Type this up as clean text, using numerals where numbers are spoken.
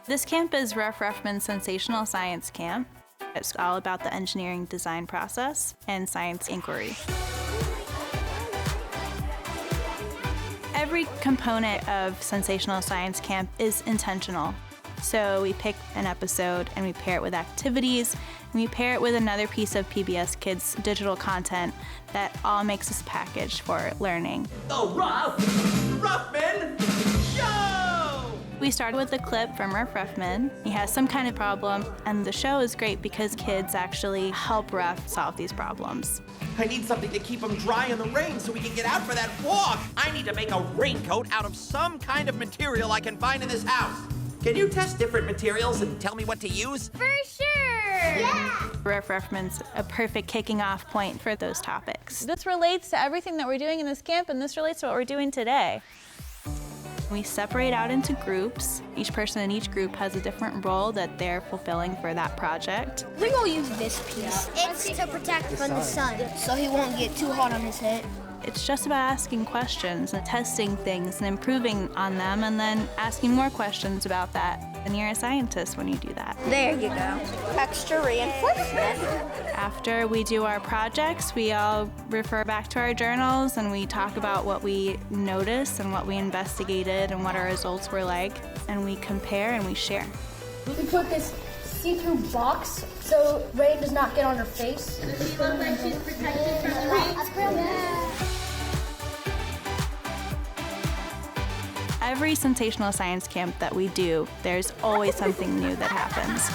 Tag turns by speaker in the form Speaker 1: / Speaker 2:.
Speaker 1: This camp is Ruff Ruffman Sensational Science Camp. It's all about the engineering design process and science inquiry. Every component of Sensational Science Camp is intentional. So we pick an episode and we pair it with activities, and we pair it with another piece of PBS Kids digital content that all makes this package for learning.
Speaker 2: The Ruff Ruffman Show!
Speaker 1: We started with a clip from Ruff Ruffman. He has some kind of problem, and the show is great because kids actually help Ruff solve these problems.
Speaker 2: I need something to keep him dry in the rain so we can get out for that walk. I need to make a raincoat out of some kind of material I can find in this house. Can you test different materials and tell me what to use?
Speaker 3: For sure! Yeah!
Speaker 1: Ruff Ruffman's a perfect kicking off point for those topics.
Speaker 4: This relates to everything that we're doing in this camp, and this relates to what we're doing today.
Speaker 1: We separate out into groups. Each person in each group has a different role that they're fulfilling for that project.
Speaker 3: We're gonna use this piece. It's to protect from the sun, so he won't get too hot on his head.
Speaker 1: It's just about asking questions and testing things and improving on them, and then asking more questions about that. And you're a scientist when you do that.
Speaker 3: There you go. Extra reinforcement.
Speaker 1: After we do our projects, we all refer back to our journals and we talk about what we noticed and what we investigated and what our results were like, and we compare and we share.
Speaker 5: We put this see-through box so rain does not get on her face.
Speaker 3: Does she look like she's protected from the rain?
Speaker 5: That's real bad.
Speaker 1: Every sensational science camp that we do, there's always something new that happens.